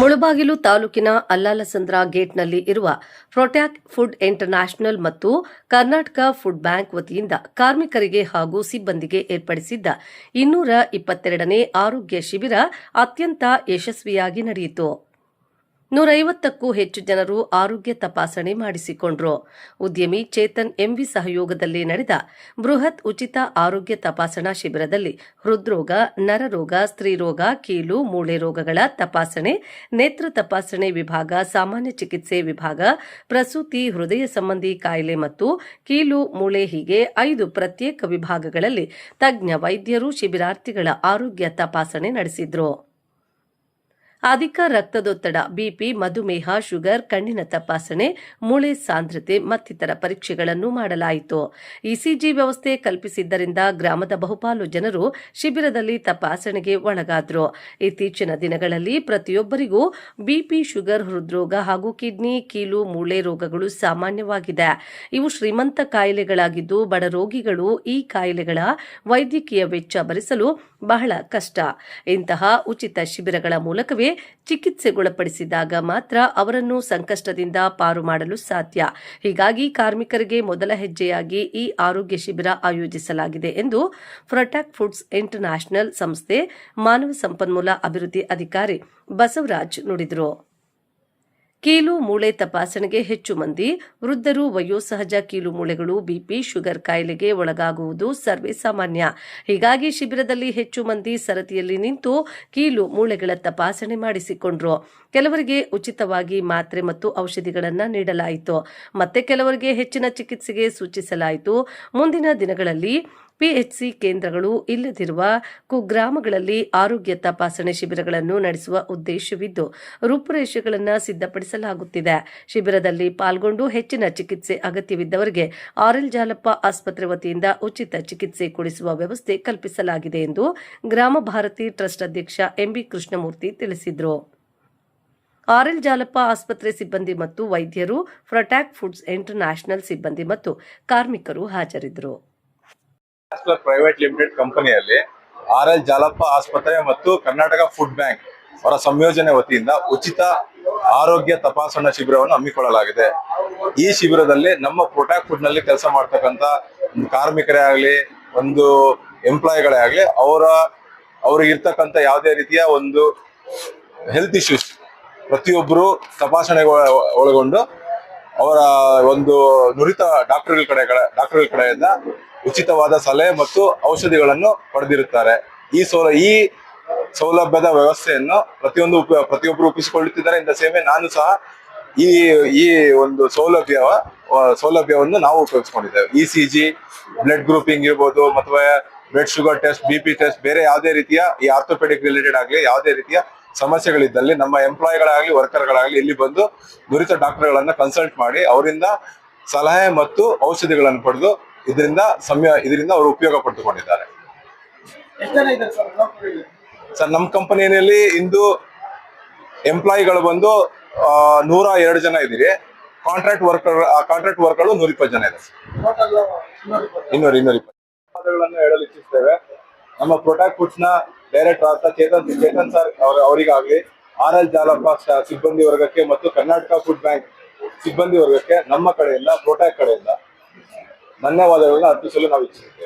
ಮುಳಬಾಗಿಲು ತಾಲೂಕಿನ ಅಲ್ಲಾಲಸಂದ್ರ ಗೇಟ್ನಲ್ಲಿ ಇರುವ ಪ್ರೊಟ್ಯಾಕ್ food international ಮತ್ತು ಕರ್ನಾಟಕ ಫುಡ್ ಬ್ಯಾಂಕ್ ವತಿಯಿಂದ ಕಾರ್ಮಿಕರಿಗೆ ಹಾಗೂ ಸಿಬ್ಬಂದಿಗೆ ಏರ್ಪಡಿಸಿದ್ದ 222ನೇ ಆರೋಗ್ಯ ಶಿಬಿರ ಅತ್ಯಂತ ಯಶಸ್ವಿಯಾಗಿ ನಡೆಯಿತು. 150ಕ್ಕೂ ಹೆಚ್ಚು ಜನರು ಆರೋಗ್ಯ ತಪಾಸಣೆ ಮಾಡಿಸಿಕೊಂಡರು. ಉದ್ಯಮಿ ಚೇತನ್ ಎಂವಿ ಸಹಯೋಗದಲ್ಲಿ ನಡೆದ ಬೃಹತ್ ಉಚಿತ ಆರೋಗ್ಯ ತಪಾಸಣಾ ಶಿಬಿರದಲ್ಲಿ ಹೃದ್ರೋಗ, ನರರೋಗ, ಸ್ತ್ರೀರೋಗ, ಕೀಲು, ಮೂಳೆ ರೋಗಗಳ ತಪಾಸಣೆ, ನೇತ್ರ ತಪಾಸಣೆ ವಿಭಾಗ, ಸಾಮಾನ್ಯ ಚಿಕಿತ್ಸೆ ವಿಭಾಗ, ಪ್ರಸೂತಿ, ಹೃದಯ ಸಂಬಂಧಿ ಕಾಯಿಲೆ ಮತ್ತು ಕೀಲು, ಮೂಳೆ ಹೀಗೆ 5 ಪ್ರತ್ಯೇಕ ವಿಭಾಗಗಳಲ್ಲಿ ತಜ್ಞ ವೈದ್ಯರು ಶಿಬಿರಾರ್ಥಿಗಳ ಆರೋಗ್ಯ ತಪಾಸಣೆ ನಡೆಸಿದರು. ಅಧಿಕ ರಕ್ತದೊತ್ತಡ, ಬಿಪಿ, ಮಧುಮೇಹ, ಶುಗರ್, ಕಣ್ಣಿನ ತಪಾಸಣೆ, ಮೂಳೆ ಸಾಂದ್ರತೆ ಮತ್ತಿತರ ಪರೀಕ್ಷೆಗಳನ್ನು ಮಾಡಲಾಯಿತು. ಇಸಿಜಿ ವ್ಯವಸ್ಥೆ ಕಲ್ಪಿಸಿದ್ದರಿಂದ ಗ್ರಾಮದ ಬಹುಪಾಲು ಜನರು ಶಿಬಿರದಲ್ಲಿ ತಪಾಸಣೆಗೆ ಒಳಗಾದರು. ಇತ್ತೀಚಿನ ದಿನಗಳಲ್ಲಿ ಪ್ರತಿಯೊಬ್ಬರಿಗೂ ಬಿಪಿ, ಶುಗರ್, ಹೃದ್ರೋಗ ಹಾಗೂ ಕಿಡ್ನಿ, ಕೀಲು, ಮೂಳೆ ರೋಗಗಳು ಸಾಮಾನ್ಯವಾಗಿದೆ. ಇವು ಶ್ರೀಮಂತ ಕಾಯಿಲೆಗಳಾಗಿದ್ದು ಬಡ ರೋಗಿಗಳು ಈ ಕಾಯಿಲೆಗಳ ವೈದ್ಯಕೀಯ ವೆಚ್ಚ ಭರಿಸಲು ಬಹಳ ಕಷ್ಟ. ಇಂತಹ ಉಚಿತ ಶಿಬಿರಗಳ ಮೂಲಕವೇ ಚಿಕಿತ್ಸೆಗೊಳಪಡಿಸಿದಾಗ ಮಾತ್ರ ಅವರನ್ನು ಸಂಕಷ್ಟದಿಂದ ಪಾರು ಮಾಡಲು ಸಾಧ್ಯ. ಹೀಗಾಗಿ ಕಾರ್ಮಿಕರಿಗೆ ಮೊದಲ ಹೆಜ್ಜೆಯಾಗಿ ಈ ಆರೋಗ್ಯ ಶಿಬಿರ ಆಯೋಜಿಸಲಾಗಿದೆ ಎಂದು ಪ್ರೊಟ್ಯಾಕ್ ಫುಡ್ಸ್ ಇಂಟರ್ನ್ಯಾಷನಲ್ ಸಂಸ್ಥೆ ಮಾನವ ಸಂಪನ್ಮೂಲ ಅಭಿವೃದ್ಧಿ ಅಧಿಕಾರಿ ಬಸವರಾಜ್ ನುಡಿದರು. ಕೀಲು, ಮೂಳೆ ತಪಾಸಣೆಗೆ ಹೆಚ್ಚು ಮಂದಿ ವೃದ್ಧರು, ವಯೋಸಹಜ ಕೀಲು ಮೂಳೆಗಳು, ಬಿಪಿ, ಶುಗರ್ ಕಾಯಿಲೆಗೆ ಒಳಗಾಗುವುದು ಸರ್ವೇ ಸಾಮಾನ್ಯ. ಹೀಗಾಗಿ ಶಿಬಿರದಲ್ಲಿ ಹೆಚ್ಚು ಮಂದಿ ಸರತಿಯಲ್ಲಿ ನಿಂತು ಕೀಲು, ಮೂಳೆಗಳ ತಪಾಸಣೆ ಮಾಡಿಸಿಕೊಂಡ್ರು. ಕೆಲವರಿಗೆ ಉಚಿತವಾಗಿ ಮಾತ್ರೆ ಮತ್ತು ಔಷಧಿಗಳನ್ನು ನೀಡಲಾಯಿತು. ಮತ್ತೆ ಕೆಲವರಿಗೆ ಹೆಚ್ಚಿನ ಚಿಕಿತ್ಸೆಗೆ ಸೂಚಿಸಲಾಯಿತು. ಮುಂದಿನ ದಿನಗಳಲ್ಲಿ ಪಿಎಚ್ಸಿ ಕೇಂದ್ರಗಳು ಇಲ್ಲದಿರುವ ಕುಗ್ರಾಮಗಳಲ್ಲಿ ಆರೋಗ್ಯ ತಪಾಸಣೆ ಶಿಬಿರಗಳನ್ನು ನಡೆಸುವ ಉದ್ದೇಶವಿದ್ದು ರೂಪುರೇಷೆಗಳನ್ನು ಸಿದ್ಧಪಡಿಸಲಾಗುತ್ತಿದೆ. ಶಿಬಿರದಲ್ಲಿ ಪಾಲ್ಗೊಂಡು ಹೆಚ್ಚಿನ ಚಿಕಿತ್ಸೆ ಅಗತ್ಯವಿದ್ದವರಿಗೆ ಆರ್ಎಲ್ ಜಾಲಪ್ಪ ಆಸ್ಪತ್ರೆ ವತಿಯಿಂದ ಉಚಿತ ಚಿಕಿತ್ಸೆ ಕೊಡಿಸುವ ವ್ಯವಸ್ಥೆ ಕಲ್ಪಿಸಲಾಗಿದೆ ಎಂದು ಗ್ರಾಮ ಭಾರತಿ ಟ್ರಸ್ಟ್ ಅಧ್ಯಕ್ಷ ಎಂಬಿ ಕೃಷ್ಣಮೂರ್ತಿ ತಿಳಿಸಿದರು. ಆರ್ಎಲ್ ಜಾಲಪ್ಪ ಆಸ್ಪತ್ರೆ ಸಿಬ್ಬಂದಿ ಮತ್ತು ವೈದ್ಯರು, ಪ್ರೊಟ್ಯಾಕ್ ಫುಡ್ಸ್ ಇಂಟರ್ನ್ಯಾಷನಲ್ ಸಿಬ್ಬಂದಿ ಮತ್ತು ಕಾರ್ಮಿಕರು ಹಾಜರಿದ್ದರು. ಪ್ರೈವೇಟ್ ಲಿಮಿಟೆಡ್ ಕಂಪನಿಯಲ್ಲಿ ಆರ್ಎಲ್ ಜಾಲಪ್ಪ ಆಸ್ಪತ್ರೆ ಮತ್ತು ಕರ್ನಾಟಕ ಫುಡ್ ಬ್ಯಾಂಕ್ ಅವರ ಸಂಯೋಜನೆ ವತಿಯಿಂದ ಉಚಿತ ಆರೋಗ್ಯ ತಪಾಸಣಾ ಶಿಬಿರವನ್ನು ಹಮ್ಮಿಕೊಳ್ಳಲಾಗಿದೆ. ಈ ಶಿಬಿರದಲ್ಲಿ ನಮ್ಮ ಪ್ರೊಟ್ಯಾಕ್ ಫುಡ್ ನಲ್ಲಿ ಕೆಲಸ ಮಾಡ್ತಕ್ಕಂಥ ಕಾರ್ಮಿಕರೇ ಆಗಲಿ, ಒಂದು ಎಂಪ್ಲಾಯಿಗಳೇ ಆಗಲಿ, ಅವ್ರಿಗೆ ಇರ್ತಕ್ಕಂಥ ಯಾವುದೇ ರೀತಿಯ ಒಂದು ಹೆಲ್ತ್ ಇಶ್ಯೂಸ್ ಪ್ರತಿಯೊಬ್ಬರು ತಪಾಸಣೆಗೆ ಒಳಗೊಂಡು ಅವರ ಒಂದು ನುರಿತ ಡಾಕ್ಟರ್ಗಳ ಕಡೆಯಿಂದ ಉಚಿತವಾದ ಸಲಹೆ ಮತ್ತು ಔಷಧಿಗಳನ್ನು ಪಡೆದಿರುತ್ತಾರೆ. ಈ ಸೌಲಭ್ಯದ ವ್ಯವಸ್ಥೆಯನ್ನು ಪ್ರತಿಯೊಬ್ಬರು ರೂಪಿಸಿಕೊಳ್ಳುತ್ತಿದ್ದಾರೆ. ಇಂದ ಸೇವೆ ನಾನು ಸಹ ಈ ಒಂದು ಸೌಲಭ್ಯವನ್ನು ನಾವು ಉಪಯೋಗಿಸಿಕೊಂಡಿದ್ದೇವೆ. ಇಸಿಜಿ, ಬ್ಲಡ್ ಗ್ರೂಪಿಂಗ್ ಇರ್ಬೋದು, ಅಥವಾ blood sugar test, BP test, ಬೇರೆ ಯಾವುದೇ ರೀತಿಯ ಈ ಆರ್ಥೋಪೆಡಿಕ್ ರಿಲೇಟೆಡ್ ಆಗಲಿ ಯಾವುದೇ ರೀತಿಯ ಸಮಸ್ಯೆಗಳಿದ್ದಲ್ಲಿ ನಮ್ಮ ಎಂಪ್ಲಾಯಿಗಳಾಗಲಿ ವರ್ಕರ್ಗಳಾಗಲಿ ಇಲ್ಲಿ ಬಂದು ನುರಿತ ಡಾಕ್ಟರ್ಗಳನ್ನ ಕನ್ಸಲ್ಟ್ ಮಾಡಿ ಅವರಿಂದ ಸಲಹೆ ಮತ್ತು ಔಷಧಿಗಳನ್ನು ಪಡೆದು ಇದರಿಂದ ಅವರು ಉಪಯೋಗ ಪಡೆದುಕೊಂಡಿದ್ದಾರೆ. ಸರ್, ನಮ್ಮ ಕಂಪನಿಯಲ್ಲಿ ಇಂದು ಎಂಪ್ಲಾಯಿಗಳು ಬಂದು 102 ಜನ ಇದ್ದೀರಿ. ಕಾಂಟ್ರಾಕ್ಟ್ ವರ್ಕರ್ಗಳು 120 ಜನ ಇದೆ. 220 ಹೇಳಲು ಇಚ್ಛಿಸ್ತೇವೆ. ನಮ್ಮ ಪ್ರೊಟ್ಯಾಕ್ ಫುಡ್ಸ್ ನ ಡೈರೆಕ್ಟರ್ ಆದ ಚೇತನ್ ಸರ್ ಅವರಿಗಾಗಲಿ, ಆರ್ಎಲ್ ಜಾಲಪ್ಪ ಸಿಬ್ಬಂದಿ ವರ್ಗಕ್ಕೆ ಮತ್ತು ಕರ್ನಾಟಕ ಫುಡ್ ಬ್ಯಾಂಕ್ ಸಿಬ್ಬಂದಿ ವರ್ಗಕ್ಕೆ ನಮ್ಮ ಕಡೆಯಿಂದ, ಪ್ರೊಟ್ಯಾಕ್ ಕಡೆಯಿಂದ ಧನ್ಯವಾದಗಳನ್ನ ಅರ್ಪಿಸಲು ನಾವು ಇಚ್ಛಿಸುತ್ತೇವೆ.